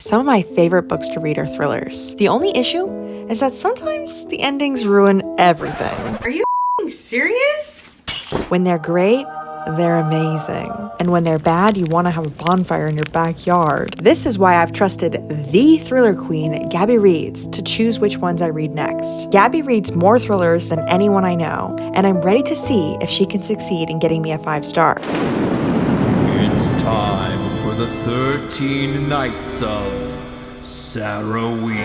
Some of my favorite books to read are thrillers. The only issue is that sometimes the endings ruin everything. Are you serious? When they're great, they're amazing. And when they're bad, you want to have a bonfire in your backyard. This is why I've trusted the thriller queen, Gabby Reads, to choose which ones I read next. Gabby reads more thrillers than anyone I know, and I'm ready to see if she can succeed in getting me a 5-star. It's time for the 13 Nights of Saraween.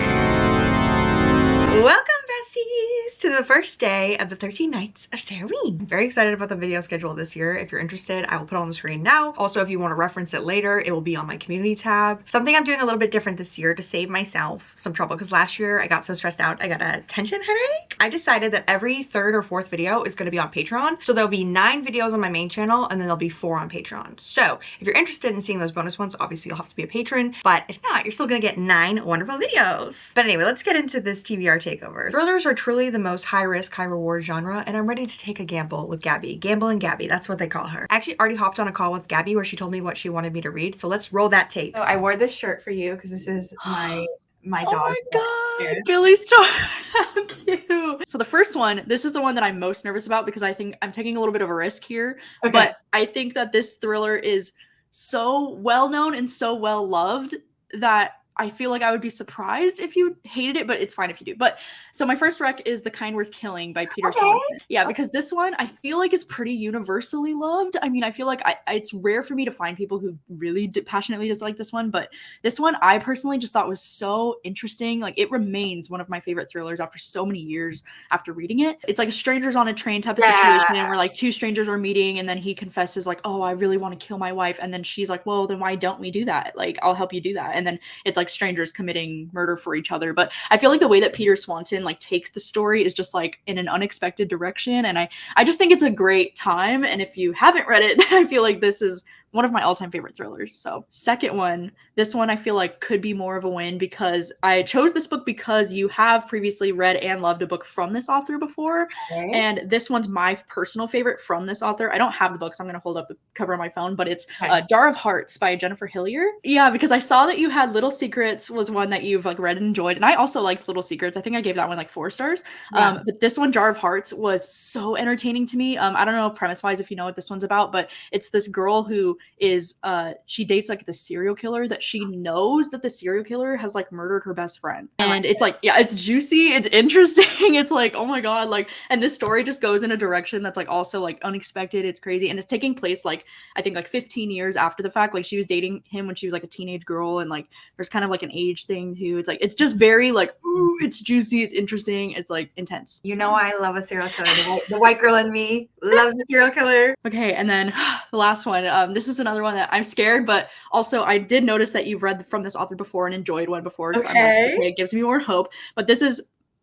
Welcome, besties, to the first day of the 13 Nights of Saraween. I'm very excited about the video schedule this year. If you're interested, I will put it on the screen now. Also, if you want to reference it later, it will be on my community tab. Something I'm doing a little bit different this year to save myself some trouble, because last year I got so stressed out, I got a tension headache. I decided that every third or fourth video is going to be on Patreon. So there'll be 9 videos on my main channel, and then there'll be 4 on Patreon. So if you're interested in seeing those bonus ones, obviously you'll have to be a patron, but if not, you're still going to get 9 wonderful videos. But anyway, let's get into this TBR takeover. Thrillers are truly the most high risk, high reward genre, and I'm ready to take a gamble with Gabby. Gamble and Gabby, that's what they call her. I actually already hopped on a call with Gabby where she told me what she wanted me to read, so let's roll that tape. So I wore this shirt for you because this is my dog. Oh my god, Billy's so how cute. So the first one, this is the one that I'm most nervous about because I think I'm taking a little bit of a risk here. Okay. But I think that this thriller is so well known and so well loved that I feel like I would be surprised if you hated it, but it's fine if you do. But so my first rec is The Kind Worth Killing by Peter Swanson. Yeah, because this one I feel like is pretty universally loved. I mean, I feel like it's rare for me to find people who really passionately dislike this one, but this one I personally just thought was so interesting. Like, it remains one of my favorite thrillers after so many years after reading it. It's like a strangers on a train type of situation where like 2 strangers are meeting and then he confesses like, oh, I really want to kill my wife. And then she's like, well, then why don't we do that? Like, I'll help you do that. And then it's like strangers committing murder for each other. But I feel like the way that Peter Swanson like takes the story is just like in an unexpected direction, and I just think it's a great time. And if you haven't read it, then I feel like this is one of my all-time favorite thrillers. So second one, this one I feel like could be more of a win because I chose this book because you have previously read and loved a book from this author before. Okay. And this one's my personal favorite from this author. I don't have the book, so I'm going to hold up the cover on my phone, but it's Jar of Hearts by Jennifer Hillier. Yeah, because I saw that you had Little Secrets was one that you've like read and enjoyed. And I also liked Little Secrets. I think I gave that one like 4 stars. Yeah. But this one, Jar of Hearts, was so entertaining to me. I don't know premise-wise if you know what this one's about, but it's this girl who is she dates like the serial killer that she knows that the serial killer has like murdered her best friend. And it's like, yeah, it's juicy, it's interesting, it's like, oh my god, like, and this story just goes in a direction that's like also like unexpected, it's crazy, and it's taking place like I think like 15 years after the fact. Like, she was dating him when she was like a teenage girl, and like there's kind of like an age thing too. It's like, it's just very like, ooh, it's juicy, it's interesting, it's like intense. You know I love a serial killer. The white girl in me loves a serial killer. Okay, and then the last one. This is another one that I'm scared, but also I did notice that you've read from this author before and enjoyed one before, so I'm like, okay, it gives me more hope. But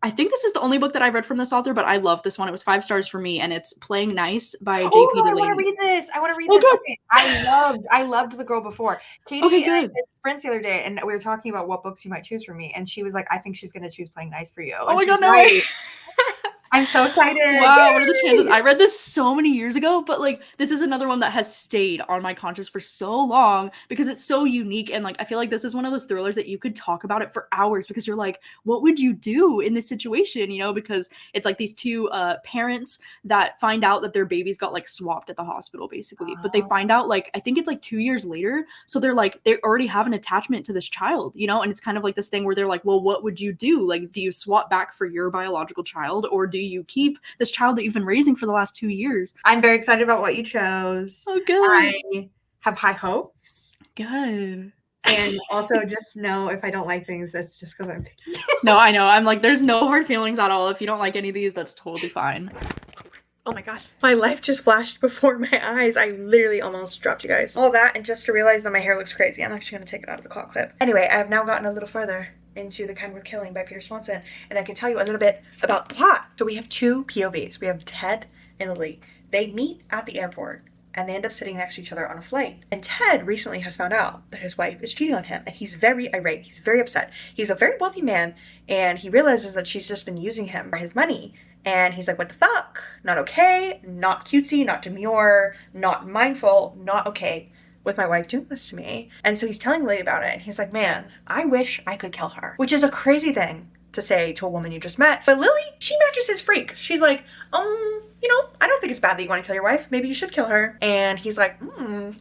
I think this is the only book that I've read from this author, but I love this one. It was 5 stars for me, and it's Playing Nice by J.P. Delaney. I want to read this. Good. Okay. I loved the girl before. Katie and I did sprints the other day, and we were talking about what books you might choose for me, and she was like, I think she's going to choose Playing Nice for you. Oh my god, no way. I'm so excited. Wow, what are the chances? I read this so many years ago, but like this is another one that has stayed on my conscience for so long because it's so unique. And like I feel like this is one of those thrillers that you could talk about it for hours because you're like, what would you do in this situation? You know, because it's like these 2 parents that find out that their babies got like swapped at the hospital basically. But they find out like, I think it's like 2 years later. So they're like, they already have an attachment to this child, you know? And it's kind of like this thing where they're like, well, what would you do? Like, do you swap back for your biological child, or do you keep this child that you've been raising for the last 2 years? I'm very excited about what you chose. Oh, good. I have high hopes. Good. And also just know if I don't like things, that's just because I'm picky. No, I know. I'm like, there's no hard feelings at all. If you don't like any of these, that's totally fine. Oh my god, my life just flashed before my eyes. I literally almost dropped you guys. All that, and just to realize that my hair looks crazy. I'm actually going to take it out of the claw clip. Anyway, I have now gotten a little further into The Kind Worth Killing by Peter Swanson, and I can tell you a little bit about the plot. So we have 2 POVs. We have Ted and Lily. They meet at the airport, and they end up sitting next to each other on a flight. And Ted recently has found out that his wife is cheating on him, and he's very irate. He's very upset. He's a very wealthy man, and he realizes that she's just been using him for his money. And he's like, what the fuck? Not okay, not cutesy, not demure, not mindful, not okay. with my wife doing this to me. And so he's telling Lily about it, and he's like, man, I wish I could kill her, which is a crazy thing to say to a woman you just met. But Lily, she matches his freak. She's like, you know, I don't think it's bad that you want to kill your wife. Maybe you should kill her. And he's like,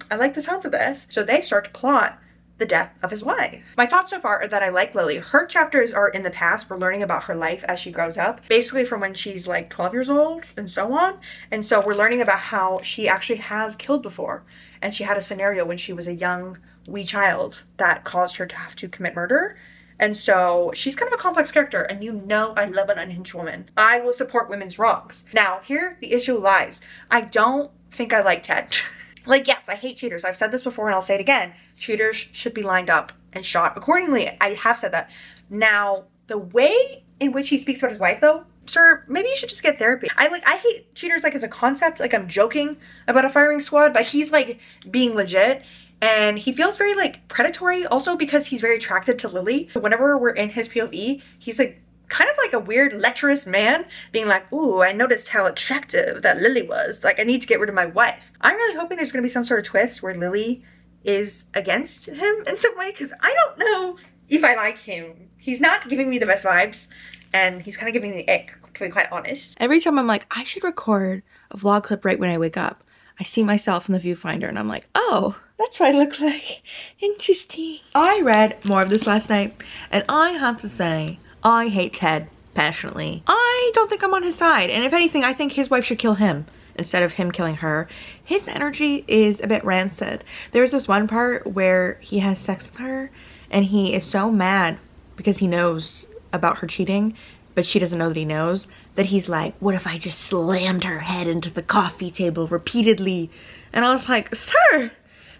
I like the sounds of this. So they start to plot the death of his wife. My thoughts so far are that I like Lily. Her chapters are in the past. We're learning about her life as she grows up, basically from when she's like 12 years old and so on. And so we're learning about how she actually has killed before. And she had a scenario when she was a young, wee child that caused her to have to commit murder. And so she's kind of a complex character, and you know I love an unhinged woman. I will support women's wrongs. Now, here the issue lies. I don't think I like Ted. Like, yes, I hate cheaters. I've said this before and I'll say it again. Cheaters should be lined up and shot accordingly. I have said that. Now, the way in which he speaks about his wife, though, sir, maybe you should just get therapy. I hate cheaters like as a concept. Like, I'm joking about a firing squad, but he's like being legit. And he feels very like predatory also because he's very attracted to Lily. Whenever we're in his POV, he's like kind of like a weird lecherous man being like, ooh, I noticed how attractive that Lily was. Like, I need to get rid of my wife. I'm really hoping there's gonna be some sort of twist where Lily is against him in some way, because I don't know if I like him. He's not giving me the best vibes, and he's kind of giving me the ick, to be quite honest. Every time I'm like, I should record a vlog clip right when I wake up, I see myself in the viewfinder and I'm like, oh, that's what I look like. Interesting. I read more of this last night, and I have to say, I hate Ted passionately. I don't think I'm on his side, and if anything, I think his wife should kill him instead of him killing her. His energy is a bit rancid. There's this one part where he has sex with her, and he is so mad because he knows about her cheating, but she doesn't know that he knows, that he's like, what if I just slammed her head into the coffee table repeatedly? And I was like, sir,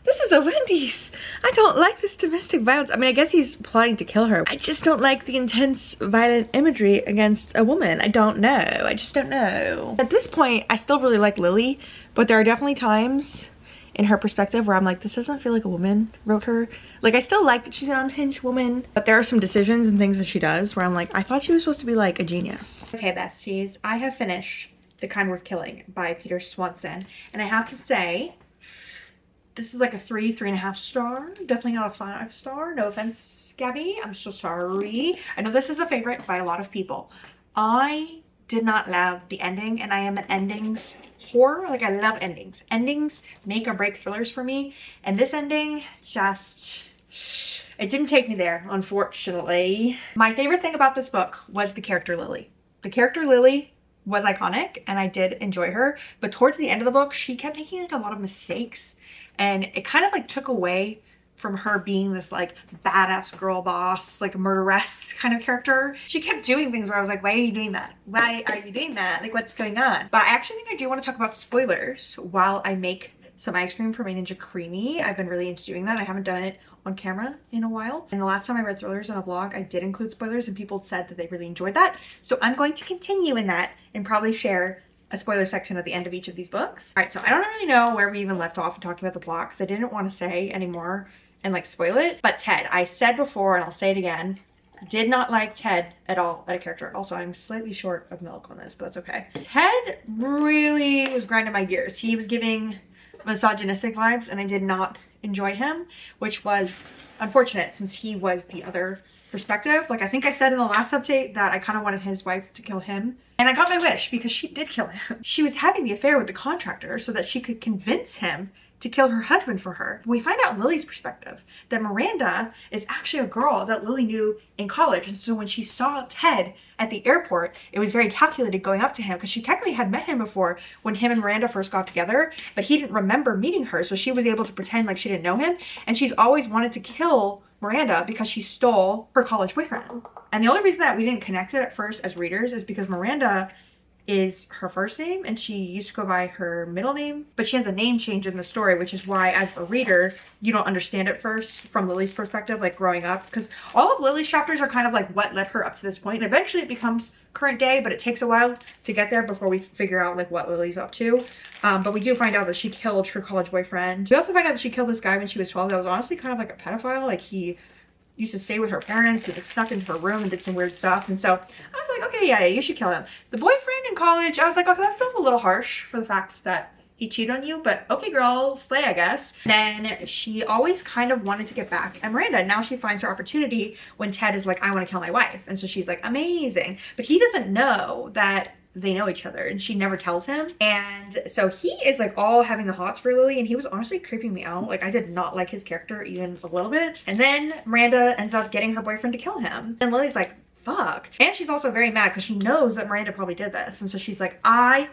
this is a Wendy's. I don't like this domestic violence. I mean, I guess he's plotting to kill her. I just don't like the intense violent imagery against a woman. I don't know. I just don't know. At this point, I still really like Lily, but there are definitely times in her perspective where I'm like, this doesn't feel like a woman wrote her. Like, I still like that she's an unhinged woman, but there are some decisions and things that she does where I'm like, I thought she was supposed to be like a genius. Okay, besties, I have finished The Kind Worth Killing by Peter Swanson, and I have to say, this is like a 3.5 star. Definitely not a 5 star. No offense, Gabby. I'm so sorry. I know this is a favorite by a lot of people. I did not love the ending, and I am an endings whore. Like, I love endings. Endings make or break thrillers for me, and this ending just, it didn't take me there, unfortunately. My favorite thing about this book was the character Lily. The character Lily was iconic, and I did enjoy her, but towards the end of the book, she kept making like a lot of mistakes, and it kind of like took away from her being this like badass girl boss, like murderess kind of character. She kept doing things where I was like, why are you doing that? Why are you doing that? Like, what's going on? But I actually think I do want to talk about spoilers while I make some ice cream for my Ninja Creamy. I've been really into doing that. I haven't done it on camera in a while. And the last time I read thrillers on a vlog, I did include spoilers, and people said that they really enjoyed that. So I'm going to continue in that and probably share a spoiler section at the end of each of these books. All right, so I don't really know where we even left off in talking about the plot because I didn't want to say anymore and like spoil it. But Ted, I said before and I'll say it again, did not like Ted at all as a character. Also, I'm slightly short of milk on this, but that's okay. Ted really was grinding my gears. He was giving misogynistic vibes, and I did not enjoy him, which was unfortunate since he was the other perspective. Like, I think I said in the last update that I kind of wanted his wife to kill him, and I got my wish because she did kill him. She was having the affair with the contractor so that she could convince him to kill her husband for her. We find out in Lily's perspective that Miranda is actually a girl that Lily knew in college, and so when she saw Ted at the airport, it was very calculated going up to him because she technically had met him before when him and Miranda first got together, but he didn't remember meeting her, so she was able to pretend like she didn't know him, and she's always wanted to kill Miranda because she stole her college boyfriend. And the only reason that we didn't connect it at first as readers is because Miranda is her first name and she used to go by her middle name, but she has a name change in the story, which is why as a reader you don't understand it first from Lily's perspective, like growing up, because all of Lily's chapters are kind of like what led her up to this point, and eventually it becomes current day, but it takes a while to get there before we figure out like what Lily's up to. But we do find out that she killed her college boyfriend. We also find out that she killed this guy when she was 12 that was honestly kind of like a pedophile. Like, he used to stay with her parents, he like snuck into her room and did some weird stuff, and so I was like, okay, yeah, you should kill him. The boyfriend in college, I was like, okay, that feels a little harsh for the fact that he cheated on you, but okay girl, slay I guess. Then she always kind of wanted to get back at Miranda. Now she finds her opportunity when Ted is like, I want to kill my wife. And so she's like, amazing. But he doesn't know that they know each other, and she never tells him. And so he is like all having the hots for Lily, and he was honestly creeping me out. Like I did not like his character even a little bit. And then Miranda ends up getting her boyfriend to kill him. And Lily's like, fuck. And she's also very mad because she knows that Miranda probably did this. And so she's like, I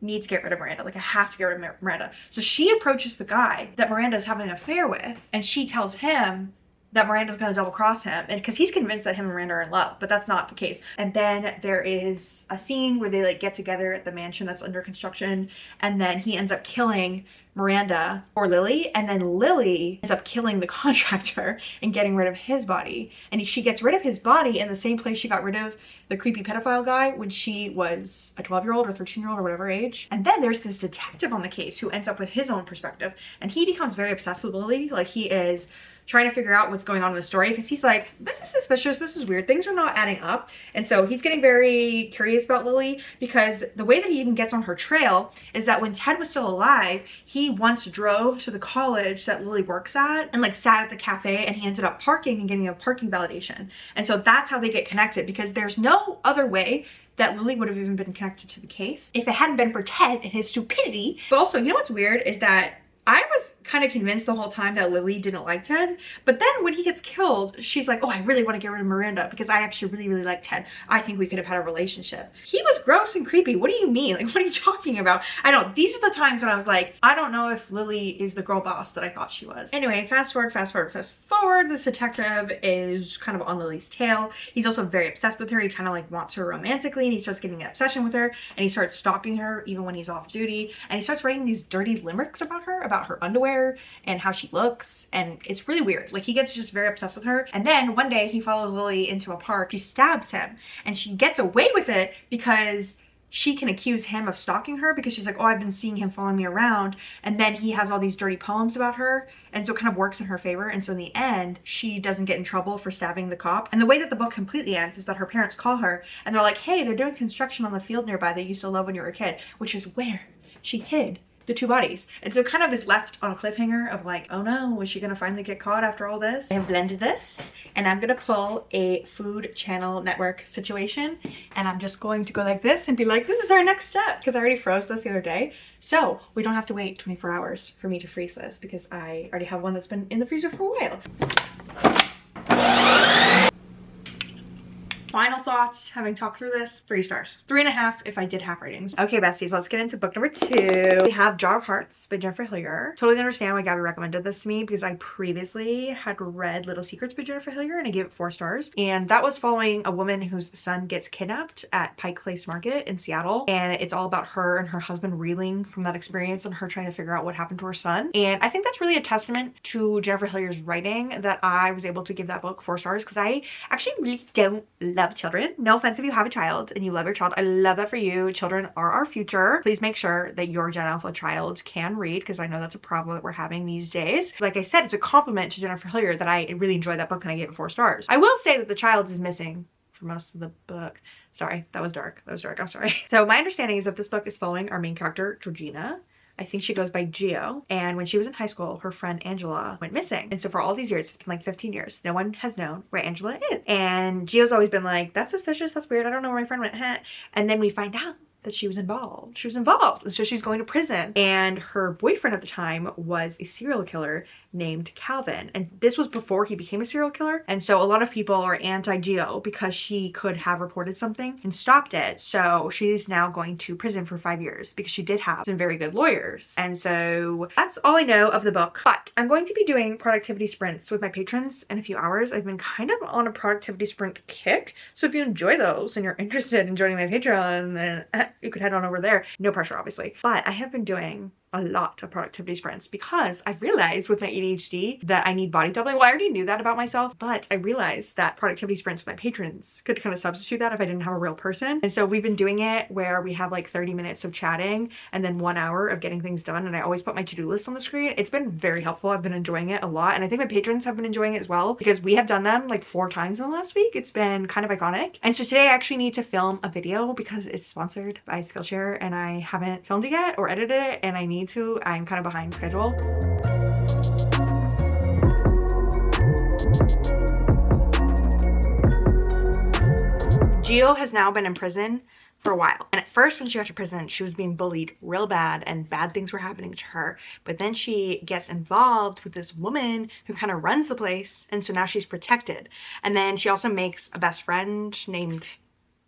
need to get rid of Miranda. Like I have to get rid of Miranda. So she approaches the guy that Miranda's having an affair with, and she tells him that Miranda's gonna double cross him, and because he's convinced that him and Miranda are in love, but that's not the case. And then there is a scene where they like get together at the mansion that's under construction, and then he ends up killing Miranda or Lily, and then Lily ends up killing the contractor and getting rid of his body. And she gets rid of his body in the same place she got rid of the creepy pedophile guy when she was a 12-year-old or 13-year-old or whatever age. And then there's this detective on the case who ends up with his own perspective, and he becomes very obsessed with Lily. Like he is trying to figure out what's going on in the story because he's like, this is suspicious, this is weird, things are not adding up. And so he's getting very curious about Lily, because the way that he even gets on her trail is that when Ted was still alive, he once drove to the college that Lily works at and like sat at the cafe, and he ended up parking and getting a parking validation. And so that's how they get connected, because there's no other way that Lily would have even been connected to the case if it hadn't been for Ted and his stupidity. But also, you know what's weird is that I was kind of convinced the whole time that Lily didn't like Ted, but then when he gets killed, she's like, oh, I really want to get rid of Miranda because I actually really, really like Ted. I think we could have had a relationship. He was gross and creepy. What do you mean? Like, what are you talking about? I don't, these are the times when I was like, I don't know if Lily is the girl boss that I thought she was. Anyway, fast forward. This detective is kind of on Lily's tail. He's also very obsessed with her. He kind of like wants her romantically, and he starts getting an obsession with her, and he starts stalking her even when he's off duty, and he starts writing these dirty limericks about her, about her underwear and how she looks, and it's really weird. Like he gets just very obsessed with her. And then one day he follows Lily into a park, she stabs him, and she gets away with it because she can accuse him of stalking her, because she's like, oh, I've been seeing him following me around. And then he has all these dirty poems about her, and so it kind of works in her favor. And so in the end, she doesn't get in trouble for stabbing the cop. And the way that the book completely ends is that her parents call her and they're like, hey, they're doing construction on the field nearby that you used to love when you were a kid, which is where she hid the two bodies. And so kind of is left on a cliffhanger of like, oh no, is she gonna finally get caught after all this? I have blended this, and I'm gonna pull a Food Channel Network situation, and I'm just going to go like this and be like, this is our next step, because I already froze this the other day. So we don't have to wait 24 hours for me to freeze this, because I already have one that's been in the freezer for a while. Final thoughts, having talked through this, 3 stars. 3.5 if I did half ratings. Okay, besties, let's get into book number 2. We have Jar of Hearts by Jennifer Hillier. Totally understand why Gabby recommended this to me, because I previously had read Little Secrets by Jennifer Hillier and I gave it 4 stars. And that was following a woman whose son gets kidnapped at Pike Place Market in Seattle. And it's all about her and her husband reeling from that experience and her trying to figure out what happened to her son. And I think that's really a testament to Jennifer Hillier's writing that I was able to give that book 4 stars, because I actually really don't love children. No offense if you have a child and you love your child. I love that for you. Children are our future. Please make sure that your Gen Alpha child can read, because I know that's a problem that we're having these days. Like I said, it's a compliment to Jennifer Hillier that I really enjoyed that book and I gave it 4 stars. I will say that the child is missing for most of the book. Sorry, that was dark. I'm sorry. So my understanding is that this book is following our main character, Georgina. I think she goes by Gio. And when she was in high school, her friend Angela went missing. And so for all these years, it's been like 15 years, no one has known where Angela is. And Gio's always been like, that's suspicious, that's weird, I don't know where my friend went. And then we find out that she was involved. And so she's going to prison. And her boyfriend at the time was a serial killer named Calvin. And this was before he became a serial killer. And so a lot of people are anti-Gio because she could have reported something and stopped it. So she's now going to prison for 5 years because she did have some very good lawyers. And so that's all I know of the book. But I'm going to be doing productivity sprints with my patrons in a few hours. I've been kind of on a productivity sprint kick. So if you enjoy those and you're interested in joining my Patreon, then you could head on over there. No pressure, obviously. But I have been doing a lot of productivity sprints because I've realized with my ADHD that I need body doubling. Well, I already knew that about myself, but I realized that productivity sprints with my patrons could kind of substitute that if I didn't have a real person. And so we've been doing it where we have like 30 minutes of chatting and then 1 hour of getting things done. And I always put my to-do list on the screen. It's been very helpful. I've been enjoying it a lot. And I think my patrons have been enjoying it as well, because we have done them like 4 times in the last week. It's been kind of iconic. And so today I actually need to film a video because it's sponsored by Skillshare and I haven't filmed it yet or edited it, and I need need to. I'm kind of behind schedule. Gio has now been in prison for a while. And at first when she got to prison, she was being bullied real bad and bad things were happening to her. But then she gets involved with this woman who kind of runs the place. And so now she's protected. And then she also makes a best friend named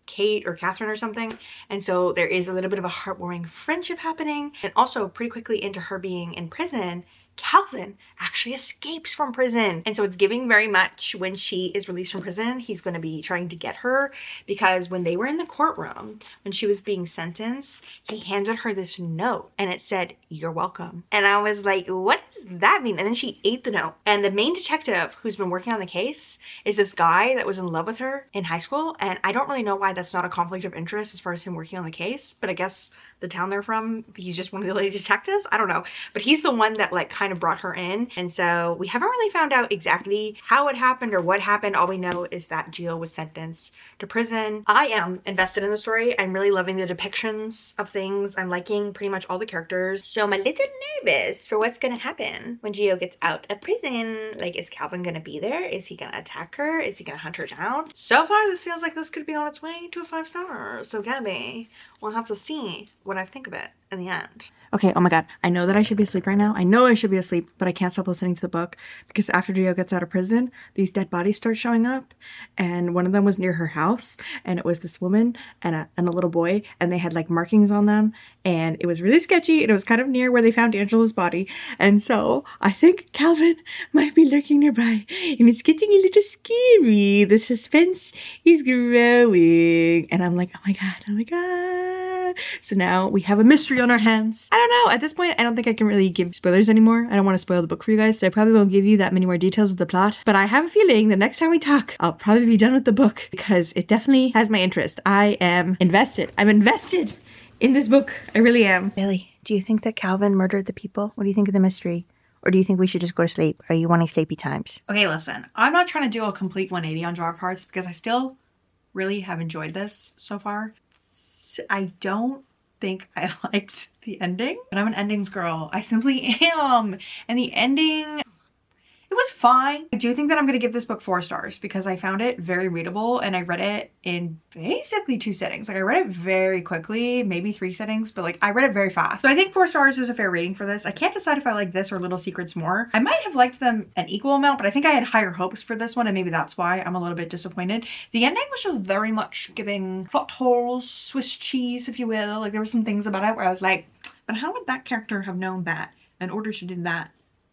Kate or Catherine or something. And so there is a little bit of a heartwarming friendship happening. And also pretty quickly into her being in prison, Calvin actually escapes from prison. And so it's giving very much when she is released from prison, he's going to be trying to get her, because when they were in the courtroom, when she was being sentenced, he handed her this note and it said, "You're welcome." And I was like, what does that mean? And then she ate the note. And the main detective who's been working on the case is this guy that was in love with her in high school. And I don't really know why that's not a conflict of interest as far as him working on the case, but I guess the town they're from, he's just one of the lady detectives. I don't know, but he's the one that like kind of brought her in. And so we haven't really found out exactly how it happened or what happened. All we know is that Gio was sentenced to prison. I am invested in the story. I'm really loving the depictions of things. I'm liking pretty much all the characters. So I'm a little nervous for what's gonna happen when Gio gets out of prison. Like, is Calvin gonna be there? Is he gonna attack her? Is he gonna hunt her down? So far, this feels like this could be on its way to a 5-star. So Gabby, we'll have to see what I think of it in the end. Okay, oh my god, I know that I should be asleep right now. I know I should be asleep, but I can't stop listening to the book because after Gio gets out of prison, these dead bodies start showing up, and one of them was near her house, and it was this woman and a little boy, and they had like markings on them, and it was really sketchy, and it was kind of near where they found Angela's body, and so I think Calvin might be lurking nearby, and it's getting a little scary. The suspense is growing, and I'm like, oh my god, oh my god. So now we have a mystery on our hands. I don't know, at this point I don't think I can really give spoilers anymore. I don't want to spoil the book for you guys, so I probably won't give you that many more details of the plot, but I have a feeling the next time we talk I'll probably be done with the book because it definitely has my interest. I am invested. I'm invested in this book. I really am. Billy, do you think that Calvin murdered the people? What do you think of the mystery? Or do you think we should just go to sleep? Are you wanting sleepy times? Okay, listen, I'm not trying to do a complete 180 on Jar Parts because I still really have enjoyed this so far. I don't think I liked the ending, but I'm an endings girl. I simply am. And the ending, it was fine. I do think that I'm going to give this book 4 stars because I found it very readable and I read it in basically 2 sittings. Like I read it very quickly, maybe 3 sittings, but like I read it very fast. So I think 4 stars is a fair rating for this. I can't decide if I like this or Little Secrets more. I might have liked them an equal amount, but I think I had higher hopes for this one and maybe that's why I'm a little bit disappointed. The ending was just very much giving plot holes, Swiss cheese, if you will. Like there were some things about it where I was like, but how would that character have known that in order to do that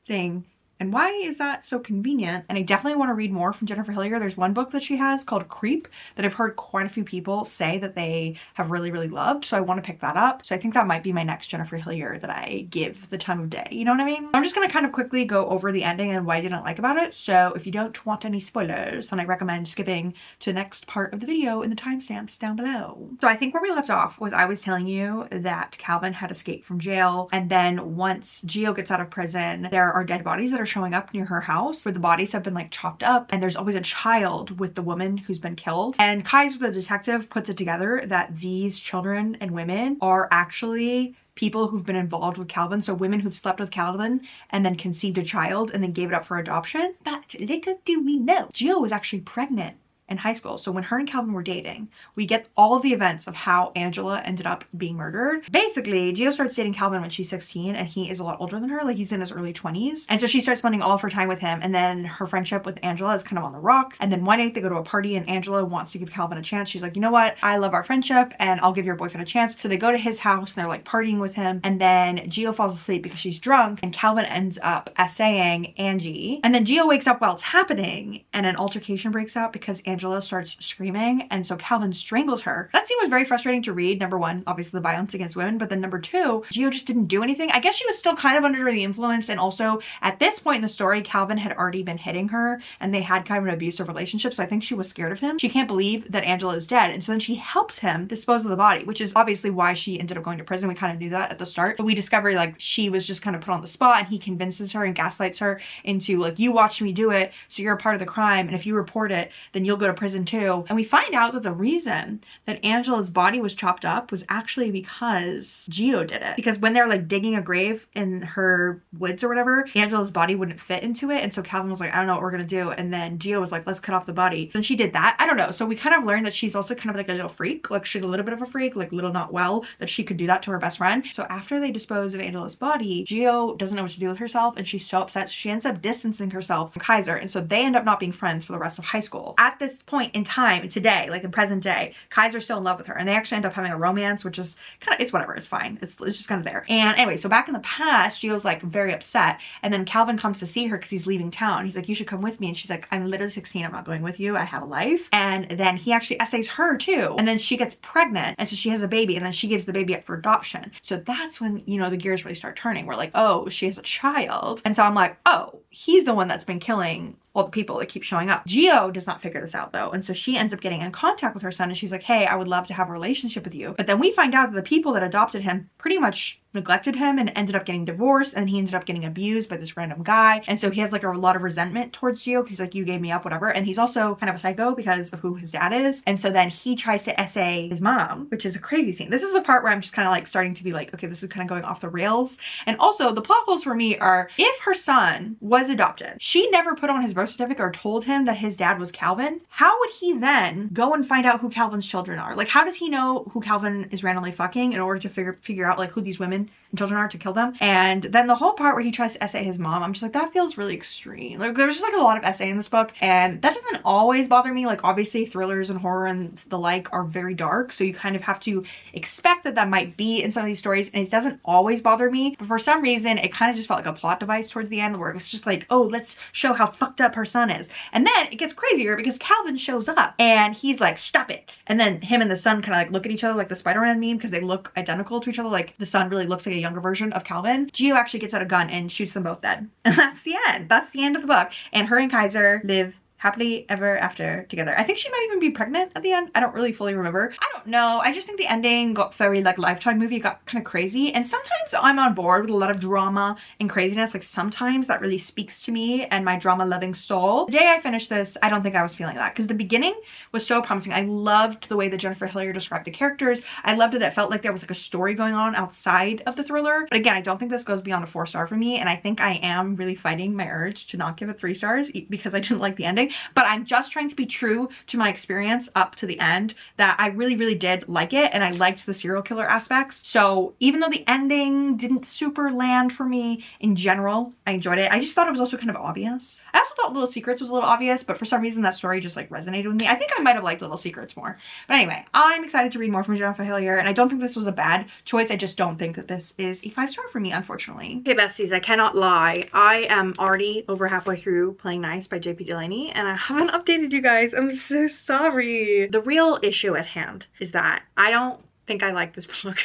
thing? And why is that so convenient? And I definitely want to read more from Jennifer Hillier. There's one book that she has called Creep that I've heard quite a few people say that they have really, really loved. So I want to pick that up. So I think that might be my next Jennifer Hillier that I give the time of day. You know what I mean? I'm just going to kind of quickly go over the ending and what I didn't like about it. So if you don't want any spoilers, then I recommend skipping to the next part of the video in the timestamps down below. So I think where we left off was I was telling you that Calvin had escaped from jail. And then once Gio gets out of prison, there are dead bodies that are showing up near her house where the bodies have been like chopped up, and there's always a child with the woman who's been killed. And Kaiser, the detective, puts it together that these children and women are actually people who've been involved with Calvin. So women who've slept with Calvin and then conceived a child and then gave it up for adoption. But little do we know, Gio was actually pregnant in high school. So when her and Calvin were dating, we get all of the events of how Angela ended up being murdered. Basically, Gio starts dating Calvin when she's 16 and he is a lot older than her, like he's in his early 20s. And so she starts spending all of her time with him, and then her friendship with Angela is kind of on the rocks. And then one night they go to a party and Angela wants to give Calvin a chance. She's like, you know what? I love our friendship and I'll give your boyfriend a chance. So they go to his house and they're like partying with him. And then Gio falls asleep because she's drunk and Calvin ends up essaying Angie. And then Gio wakes up while it's happening and an altercation breaks out because Angela starts screaming, and so Calvin strangles her. That scene was very frustrating to read. Number one, obviously the violence against women, but then number two, Gio just didn't do anything. I guess she was still kind of under the influence, and also at this point in the story, Calvin had already been hitting her and they had kind of an abusive relationship, so I think she was scared of him. She can't believe that Angela is dead, and so then she helps him dispose of the body, which is obviously why she ended up going to prison. We kind of knew that at the start, but we discover like she was just kind of put on the spot, and he convinces her and gaslights her into like, you watched me do it, so you're a part of the crime, and if you report it, then you'll go go to prison too. And we find out that the reason that Angela's body was chopped up was actually because Gio did it. Because when they're like digging a grave in her woods or whatever, Angela's body wouldn't fit into it. And so Calvin was like, I don't know what we're gonna do. And then Gio was like, let's cut off the body. And she did that. I don't know. So we kind of learned that she's also kind of like a little freak. Like she's a little bit of a freak, like little not well, that she could do that to her best friend. So after they dispose of Angela's body, Gio doesn't know what to do with herself and she's so upset. So she ends up distancing herself from Kaiser. And so they end up not being friends for the rest of high school. At this point in time, today, like in present day, Kaiser's still in love with her and they actually end up having a romance, which is kind of, it's whatever, it's fine. It's just kind of there. And anyway, so back in the past, Gio's like very upset. And then Calvin comes to see her because he's leaving town. He's like, you should come with me. And she's like, I'm literally 16. I'm not going with you. I have a life. And then he actually essays her too. And then she gets pregnant. And so she has a baby and then she gives the baby up for adoption. So that's when, you know, the gears really start turning. We're like, oh, she has a child. And so I'm like, oh, he's the one that's been killing all the people that keep showing up. Gio does not figure this out though. And so she ends up getting in contact with her son and she's like, hey, I would love to have a relationship with you. But then we find out that the people that adopted him pretty much neglected him and ended up getting divorced and he ended up getting abused by this random guy. And so he has like a lot of resentment towards Gio. He's like, you gave me up, whatever. And he's also kind of a psycho because of who his dad is. And so then he tries to essay his mom, which is a crazy scene. This is the part where I'm just kind of like starting to be like, okay, this is kind of going off the rails. And also the plot holes for me are, if her son was adopted, she never put on his birth certificate or told him that his dad was Calvin. How would he then go and find out who Calvin's children are? Like, how does he know who Calvin is randomly fucking in order to figure out like who these women and children are to kill them? And then the whole part where he tries to essay his mom, I'm just like, that feels really extreme. Like there's just like a lot of essay in this book and that doesn't always bother me. Like obviously thrillers and horror and the like are very dark, so you kind of have to expect that that might be in some of these stories, and it doesn't always bother me. But for some reason it kind of just felt like a plot device towards the end where it's just like, oh, let's show how fucked up her son is. And then it gets crazier because Calvin shows up and he's like, stop it. And then him and the son kind of like look at each other like the Spider-Man meme because they look identical to each other. Like the son really looks like a younger version of Calvin. Gio actually gets out a gun and shoots them both dead. And that's the end. That's the end of the book. And her and Kaiser live happily ever after together. I think she might even be pregnant at the end. I don't really fully remember. I don't know. I just think the ending got very like Lifetime movie, got kind of crazy. And sometimes I'm on board with a lot of drama and craziness. Like sometimes that really speaks to me and my drama loving soul. The day I finished this, I don't think I was feeling that because the beginning was so promising. I loved the way that Jennifer Hillier described the characters. I loved it. It felt like there was like a story going on outside of the thriller. But again, I don't think this goes beyond a 4-star for me. And I think I am really fighting my urge to not give it 3 stars because I didn't like the ending. But I'm just trying to be true to my experience up to the end, that I really, really did like it. And I liked the serial killer aspects. So even though the ending didn't super land for me in general, I enjoyed it. I just thought it was also kind of obvious. I also thought Little Secrets was a little obvious, but for some reason that story just like resonated with me. I think I might have liked Little Secrets more. But anyway, I'm excited to read more from Jennifer Hillier, and I don't think this was a bad choice. I just don't think that this is a 5-star for me, unfortunately. Okay, besties, I cannot lie. I am already over halfway through Playing Nice by J.P. Delaney, and I haven't updated you guys. I'm so sorry. The real issue at hand is that I don't think I like this book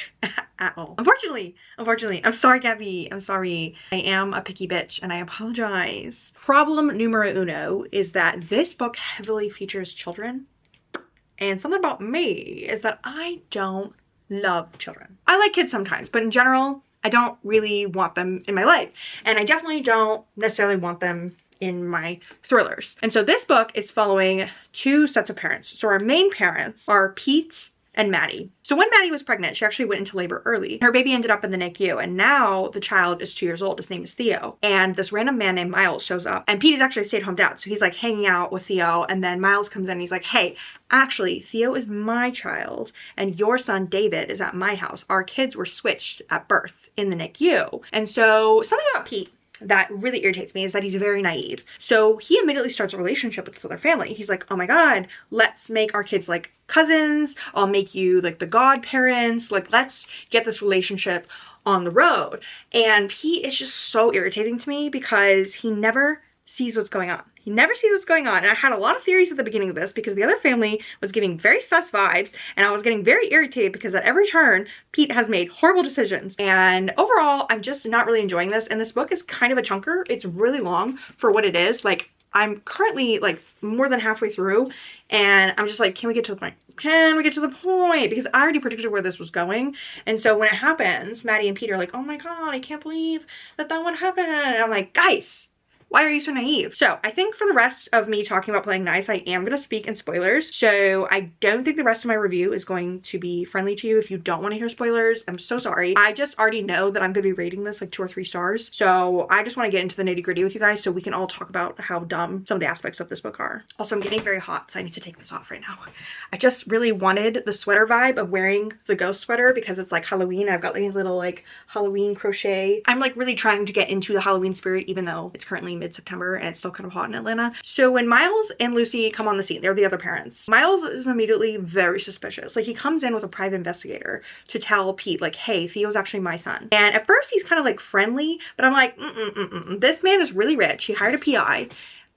at all. Unfortunately. I'm sorry, Gabby. I'm sorry. I am a picky bitch and I apologize. Problem numero uno is that this book heavily features children. And something about me is that I don't love children. I like kids sometimes, but in general, I don't really want them in my life. And I definitely don't necessarily want them in my thrillers. And so this book is following 2 sets of parents. So our main parents are Pete and Maddie. So when Maddie was pregnant, she actually went into labor early. Her baby ended up in the NICU, and now the child is 2 years old. His name is Theo. And this random man named Miles shows up, and Pete is actually a stay-at-home dad. So he's like hanging out with Theo, and then Miles comes in and he's like, hey, actually, Theo is my child, and your son David is at my house. Our kids were switched at birth in the NICU. And so something about Pete that really irritates me is that he's very naive. So he immediately starts a relationship with this other family. He's like, oh my God, let's make our kids like cousins. I'll make you like the godparents. Like, let's get this relationship on the road. And he is just so irritating to me because he never sees what's going on. He never sees what's going on. And I had a lot of theories at the beginning of this because the other family was giving very sus vibes, and I was getting very irritated because at every turn, Pete has made horrible decisions. And overall, I'm just not really enjoying this. And this book is kind of a chunker. It's really long for what it is. Like, I'm currently like more than halfway through, and I'm just like, can we get to the point? Can we get to the point? Because I already predicted where this was going. And so when it happens, Maddie and Pete are like, oh my God, I can't believe that would happen. And I'm like, guys, Why are you so naive? So I think for the rest of me talking about playing nice, I am going to speak in spoilers. So I don't think the rest of my review is going to be friendly to you. If you don't want to hear spoilers, I'm so sorry. I just already know that I'm going to be rating this like 2 or 3 stars. So I just want to get into the nitty gritty with you guys so we can all talk about how dumb some of the aspects of this book are. Also, I'm getting very hot, so I need to take this off right now. I just really wanted the sweater vibe of wearing the ghost sweater because it's like Halloween. I've got like a little like Halloween crochet. I'm like really trying to get into the Halloween spirit even though it's currently mid-September and it's still kind of hot in Atlanta. So when Miles and Lucy come on the scene, they're the other parents. Miles is immediately very suspicious. Like he comes in with a private investigator to tell Pete like, hey, Theo's actually my son. And at first he's kind of like friendly, but I'm like, this man is really rich. He hired a PI.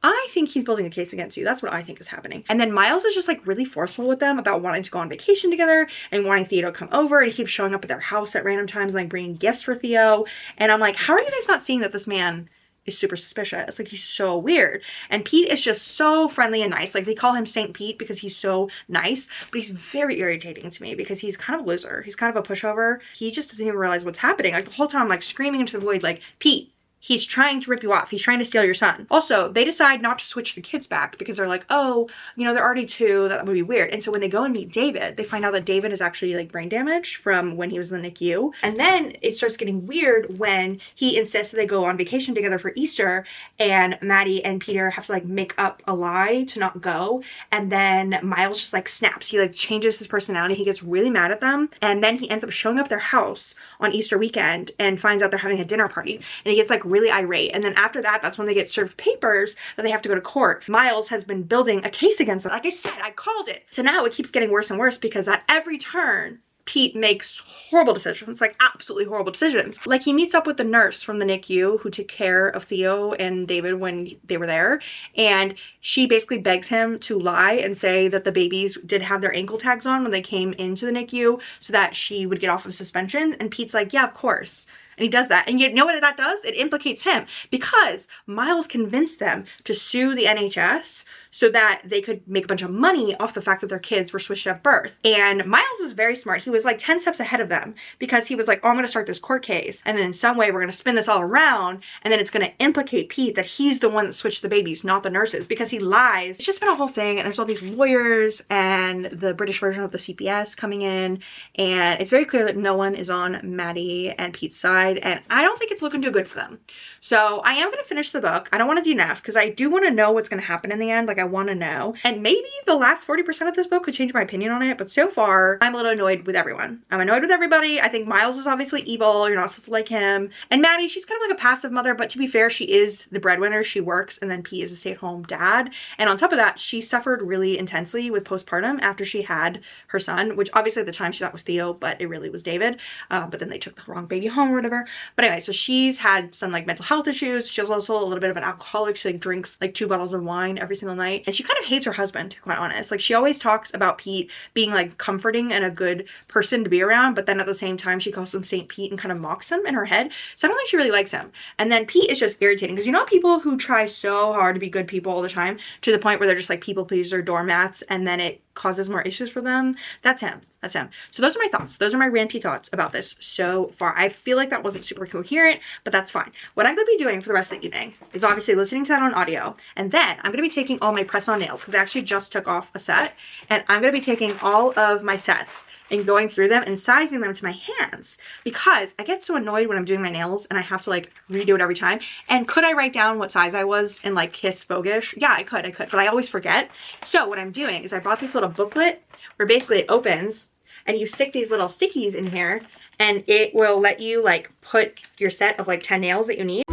I think he's building a case against you. That's what I think is happening. And then Miles is just like really forceful with them about wanting to go on vacation together and wanting Theo to come over, and he keeps showing up at their house at random times, like bringing gifts for Theo. And I'm like, how are you guys not seeing that this man is super suspicious? Like he's so weird. And Pete is just so friendly and nice. Like they call him Saint Pete because he's so nice, but he's very irritating to me because he's kind of a loser. He's kind of a pushover. He just doesn't even realize what's happening. Like the whole time I'm like screaming into the void like, Pete, he's trying to rip you off. He's trying to steal your son. Also, they decide not to switch the kids back because they're like, oh, you know, they're already 2. That would be weird. And so when they go and meet David, they find out that David is actually like brain damaged from when he was in the NICU. And then it starts getting weird when he insists that they go on vacation together for Easter, and Maddie and Peter have to like make up a lie to not go. And then Miles just like snaps. He like changes his personality. He gets really mad at them. And then he ends up showing up at their house on Easter weekend and finds out they're having a dinner party. And he gets like really irate. And then after that, that's when they get served papers that they have to go to court. Miles has been building a case against them. Like I said, I called it. So now it keeps getting worse and worse because at every turn, Pete makes horrible decisions, like absolutely horrible decisions. Like he meets up with the nurse from the NICU who took care of Theo and David when they were there. And she basically begs him to lie and say that the babies did have their ankle tags on when they came into the NICU so that she would get off of suspension. And Pete's like, yeah, of course. And he does that. And you know what that does? It implicates him because Miles convinced them to sue the NHS so that they could make a bunch of money off the fact that their kids were switched at birth. And Miles is very smart. He was like 10 steps ahead of them because he was like, oh, I'm going to start this court case. And then in some way, we're going to spin this all around. And then it's going to implicate Pete that he's the one that switched the babies, not the nurses, because he lies. It's just been a whole thing. And there's all these lawyers and the British version of the CPS coming in. And it's very clear that no one is on Maddie and Pete's side. And I don't think it's looking too good for them. So I am going to finish the book. I don't want to DNF because I do want to know what's going to happen in the end. Like I want to know. And maybe the last 40% of this book could change my opinion on it. But so far, I'm a little annoyed with everyone. I'm annoyed with everybody. I think Miles is obviously evil. You're not supposed to like him. And Maddie, she's kind of like a passive mother. But to be fair, she is the breadwinner. She works. And then Pete is a stay-at-home dad. And on top of that, she suffered really intensely with postpartum after she had her son, which obviously at the time she thought was Theo, but it really was David. But then they took the wrong baby home or whatever. But anyway, so she's had some like mental health issues. She's also a little bit of an alcoholic. She like drinks like 2 bottles of wine every single night. And she kind of hates her husband, to be quite honest. Like she always talks about Pete being like comforting and a good person to be around. But then at the same time, she calls him Saint Pete and kind of mocks him in her head. So I don't think she really likes him. And then Pete is just irritating because you know people who try so hard to be good people all the time to the point where they're just like people pleaser doormats and then it causes more issues for them. That's him. That's him. So those are my thoughts. Those are my ranty thoughts about this so far. I feel like that wasn't super coherent, but that's fine. What I'm going to be doing for the rest of the evening is obviously listening to that on audio. And then I'm going to be taking all my press-on nails because I actually just took off a set. And I'm going to be taking all of my sets and going through them and sizing them to my hands because I get so annoyed when I'm doing my nails and I have to like redo it every time. And could I write down what size I was in like Kiss Voguish? Yeah, I could, but I always forget. So what I'm doing is I bought this little booklet where basically it opens and you stick these little stickies in here and it will let you like put your set of like 10 nails that you need.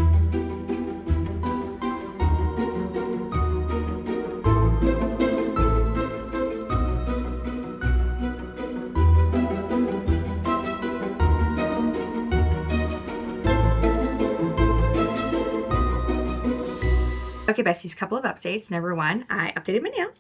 Okay, besties, couple of updates. Number one, I updated my nails.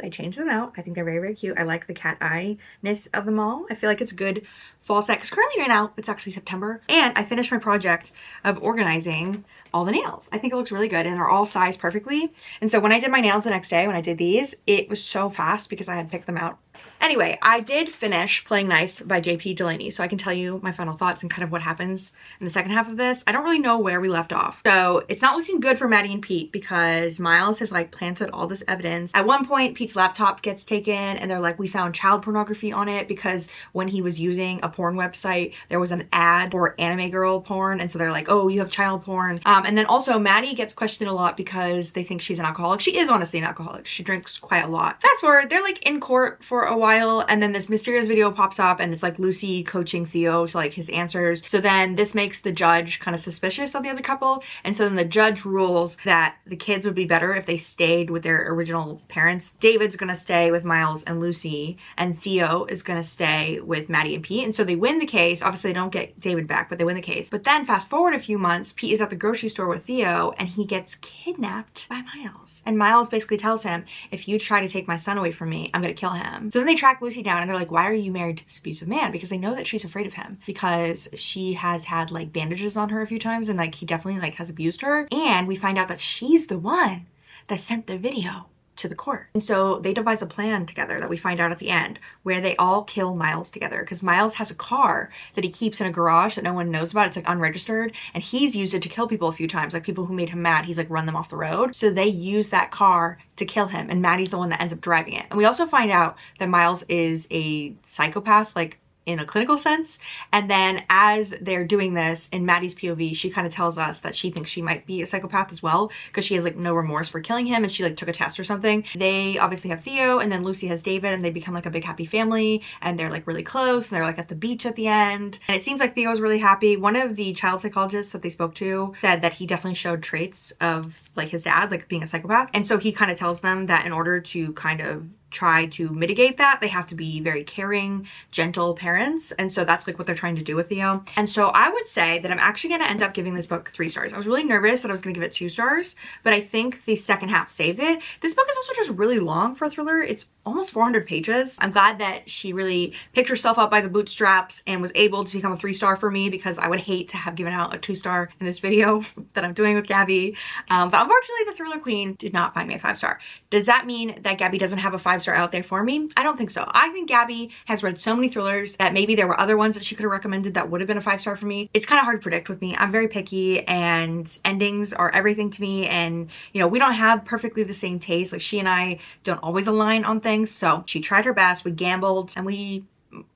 I changed them out. I think they're very, very cute. I like the cat eye-ness of them all. I feel like it's a good fall set because currently right now it's actually September. And I finished my project of organizing all the nails. I think it looks really good and they're all sized perfectly. And so when I did my nails the next day, when I did these, it was so fast because I had picked them out. Anyway, I did finish Playing Nice by JP Delaney, so I can tell you my final thoughts and kind of what happens in the second half of this. I don't really know where we left off. So it's not looking good for Maddie and Pete because Miles has like planted all this evidence. At one point, Pete's laptop gets taken and they're like, we found child pornography on it because when he was using a porn website, there was an ad for anime girl porn. And so they're like, oh, you have child porn. And then also Maddie gets questioned a lot because they think she's an alcoholic. She is honestly an alcoholic. She drinks quite a lot. Fast forward, they're like in court for a while and then this mysterious video pops up and it's like Lucy coaching Theo to like his answers. So then this makes the judge kind of suspicious of the other couple, and so then the judge rules that the kids would be better if they stayed with their original parents. David's gonna stay with Miles and Lucy and Theo is gonna stay with Maddie and Pete, and so they win the case. Obviously they don't get David back, but they win the case. But then fast forward a few months, Pete is at the grocery store with Theo and he gets kidnapped by Miles, and Miles basically tells him, if you try to take my son away from me, I'm gonna kill him. So then they track Lucy down and they're like, why are you married to this abusive man? Because they know that she's afraid of him because she has had like bandages on her a few times and like he definitely like has abused her. And we find out that she's the one that sent the video to the court. And so they devise a plan together that we find out at the end where they all kill Miles together because Miles has a car that he keeps in a garage that no one knows about. It's like unregistered and he's used it to kill people a few times, like people who made him mad. He's like run them off the road. So they use that car to kill him and Maddie's the one that ends up driving it. And we also find out that Miles is a psychopath, like in a clinical sense. And then as they're doing this in Maddie's POV, she kind of tells us that she thinks she might be a psychopath as well because she has like no remorse for killing him and she like took a test or something. They obviously have Theo and then Lucy has David and they become like a big happy family and they're like really close and they're like at the beach at the end. And it seems like Theo's really happy. One of the child psychologists that they spoke to said that he definitely showed traits of like his dad, like being a psychopath. And so he kind of tells them that in order to kind of try to mitigate that, they have to be very caring, gentle parents. And so that's like what they're trying to do with Theo. And so I would say that I'm actually going to end up giving this book 3 stars. I was really nervous that I was going to give it 2 stars, but I think the second half saved it. This book is also just really long for a thriller. It's almost 400 pages. I'm glad that she really picked herself up by the bootstraps and was able to become a 3-star for me because I would hate to have given out a 2-star in this video that I'm doing with Gabby. But unfortunately, the Thriller Queen did not find me a 5-star. Does that mean that Gabby doesn't have a 5-star out there for me? I don't think so. I think Gabby has read so many thrillers that maybe there were other ones that she could have recommended that would have been a 5-star for me. It's kind of hard to predict with me. I'm very picky and endings are everything to me, and you know, we don't have perfectly the same taste. Like she and I don't always align on things, so she tried her best, we gambled, and we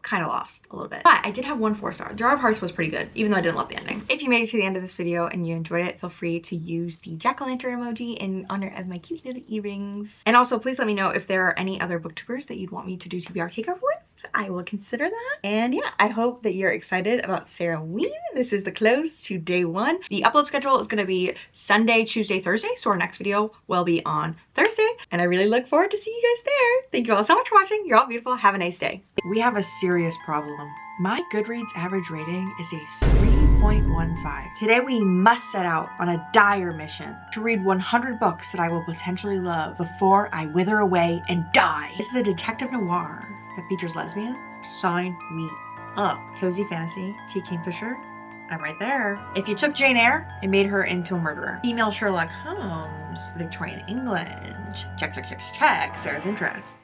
kind of lost a little bit. But I did have 1 4-star. Jar of Hearts was pretty good, even though I didn't love the ending. If you made it to the end of this video and you enjoyed it, feel free to use the jack-o'-lantern emoji in honor of my cute little earrings. And also, please let me know if there are any other booktubers that you'd want me to do TBR takeover with. I will consider that. And yeah, I hope that you're excited about Saraween. This is the close to day 1. The upload schedule is going to be Sunday, Tuesday, Thursday. So our next video will be on Thursday. And I really look forward to seeing you guys there. Thank you all so much for watching. You're all beautiful. Have a nice day. We have a serious problem. My Goodreads average rating is a 3.15. Today we must set out on a dire mission to read 100 books that I will potentially love before I wither away and die. This is a detective noir that features lesbians. Sign me up. Cozy fantasy, T. Kingfisher, I'm right there. If you took Jane Eyre and made her into a murderer. Female Sherlock Holmes, Victorian England. Check, check, check, check. Sarah's interests.